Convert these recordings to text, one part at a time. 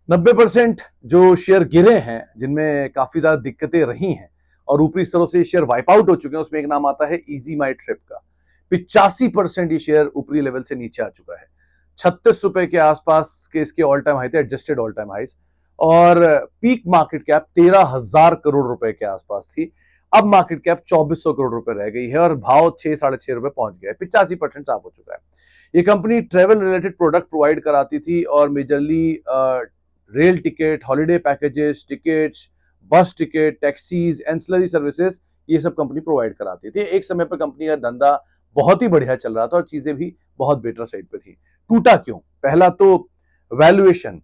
90% जो शेयर गिरे हैं, जिनमें काफी ज्यादा दिक्कतें रही हैं और ऊपरी स्तरों से शेयर वाइप आउट हो चुके हैं, उसमें एक नाम आता है इजी माई ट्रिप का। 85% ये शेयर ऊपरी लेवल से नीचे आ चुका है। 36 रुपए के आसपास के इसके ऑल टाइम हाई थे, एडजस्टेड ऑल टाइम हाइज। और पीक मार्केट कैप 13,000 करोड़ रुपए के आसपास थी। अब मार्केट कैप 2400 करोड़ रुपए रह गई है और भाव 6-6.5 रुपए पहुंच गया है। 85% साफ हो चुका है। ये company travel related product provide कराती थी और majorly rail ticket, holiday packages, tickets, बस टिकट, टैक्सीज, एंसिलरी सर्विसेज, ये सब कंपनी प्रोवाइड कराती थी। एक समय पर कंपनी का धंधा बहुत ही बढ़िया चल रहा था और चीजें भी बहुत बेटर साइड पे थी। टूटा क्यों? पहला तो वैल्यूएशन,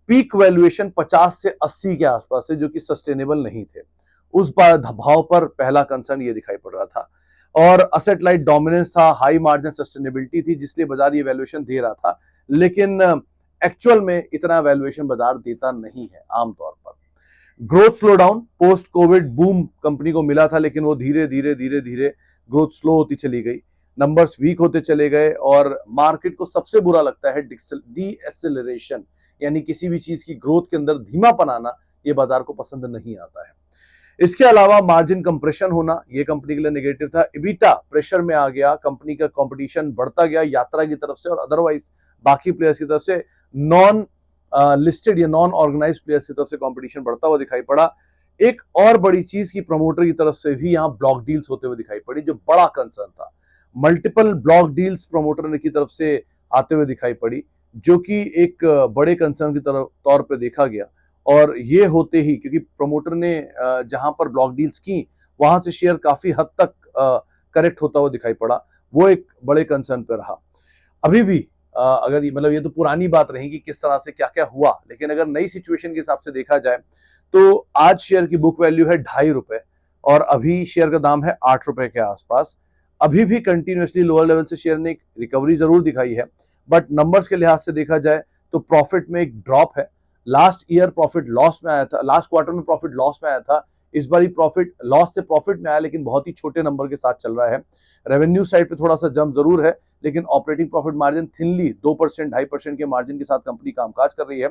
पीक वैल्यूएशन 50 से 80 के आसपास है, जो कि सस्टेनेबल नहीं थे। उस भाव पर पहला कंसर्न ये दिखाई पड़ रहा था। और असेट लाइट डोमिनेंस था, हाई मार्जिन सस्टेनेबिलिटी थी, जिसलिए बाजार ये वैल्यूएशन दे रहा था। लेकिन एक्चुअल में इतना वैल्यूएशन बाजार देता नहीं है आमतौर पर। Growth slow down, post Covid boom company को मिला था, लेकिन वो धीरे धीरे धीरे धीरे ग्रोथ स्लो होती चली गई, नंबर्स वीक होते चले गए। और मार्केट को सबसे बुरा लगता है डी एसेलरेशन, यानी किसी भी चीज की ग्रोथ के अंदर धीमापन आना, ये बाजार को पसंद नहीं आता है। इसके अलावा मार्जिन कंप्रेशन होना, ये कंपनी के लिए नेगेटिव था। इबिटा प्रेशर में आ गया, कंपनी का कंपटीशन बढ़ता गया यात्रा की तरफ से और अदरवाइज बाकी प्लेयर्स की तरफ से, नॉन लिस्टेड या नॉन ऑर्गेनाइज्ड प्लेयर्स की तरफ से कंपटीशन बढ़ता हुआ दिखाई पड़ा। एक और बड़ी चीज की प्रमोटर की तरफ से भी यहां ब्लॉक डील्स होते हुए दिखाई पड़ी, जो बड़ा कंसर्न था। मल्टीपल ब्लॉक डील्स प्रमोटर की तरफ से आते हुए दिखाई पड़ी, जो कि एक बड़े कंसर्न की तरफ तौर पे देखा गया। और ये होते ही, क्योंकि प्रमोटर ने जहां पर ब्लॉक डील्स की, वहां से शेयर काफी हद तक करेक्ट होता हुआ दिखाई पड़ा, वो एक बड़े कंसर्न पे रहा। अभी भी अगर मतलब ये तो पुरानी बात रही कि किस तरह से क्या क्या हुआ, लेकिन अगर नई सिचुएशन के हिसाब से देखा जाए तो आज शेयर की बुक वैल्यू है 2.5 रुपए और अभी शेयर का दाम है 8 रुपए के आसपास। अभी भी कंटिन्यूसली लोअर लेवल से शेयर ने एक रिकवरी जरूर दिखाई है, बट नंबर्स के लिहाज से देखा जाए तो प्रॉफिट में एक ड्रॉप है। लास्ट ईयर प्रॉफिट लॉस में आया था, लास्ट क्वार्टर में प्रॉफिट लॉस में आया था। इस बार प्रॉफिट लॉस से प्रॉफिट में आया, लेकिन बहुत ही छोटे नंबर के साथ चल रहा है। रेवेन्यू साइड पे थोड़ा सा जंप जरूर है, लेकिन ऑपरेटिंग प्रॉफिट मार्जिन थिनली 2%, 2.5% के मार्जिन के साथ कंपनी कामकाज कर रही है।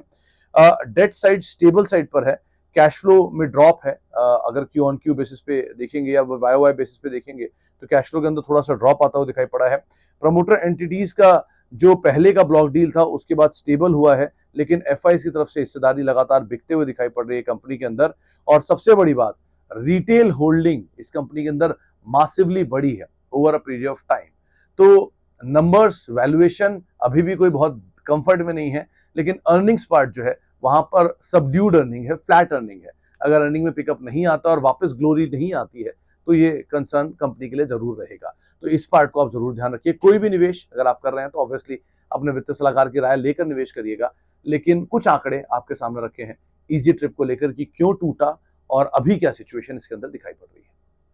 डेट साइड स्टेबल साइड पर है। कैश फ्लो में ड्रॉप है, अगर क्यू ऑन क्यू बेसिस पे देखेंगे या वाई वाई बेसिस पे देखेंगे तो कैश फ्लो के अंदर थोड़ा सा ड्रॉप आता हुआ दिखाई पड़ा है। प्रमोटर एंटिटीज का जो पहले का ब्लॉक डील था उसके बाद स्टेबल हुआ है, लेकिन एफआईज की तरफ से हिस्सेदारी लगातार बिकते हुए दिखाई पड़ रही है कंपनी के अंदर। और सबसे बड़ी बात, रिटेल होल्डिंग इस कंपनी के अंदर मासिवली बढ़ी है over a period of time. तो नंबर्स, वैल्यूएशन अभी भी कोई बहुत कंफर्ट में नहीं है, लेकिन अर्निंग्स पार्ट जो है वहां पर सबड्यूड अर्निंग है, फ्लैट अर्निंग है। अगर अर्निंग में पिकअप नहीं आता और वापस ग्लोरी नहीं आती है तो ये कंसर्न कंपनी के लिए जरूर रहेगा। तो इस पार्ट को आप जरूर ध्यान रखिए। कोई भी निवेश अगर आप कर रहे हैं तो ऑब्वियसली अपने वित्तीय सलाहकार की राय लेकर निवेश करिएगा, लेकिन कुछ आंकड़े आपके सामने रखे हैं इजी ट्रिप को लेकर कि क्यों टूटा और अभी क्या सिचुएशन इसके अंदर दिखाई पड़ रही है।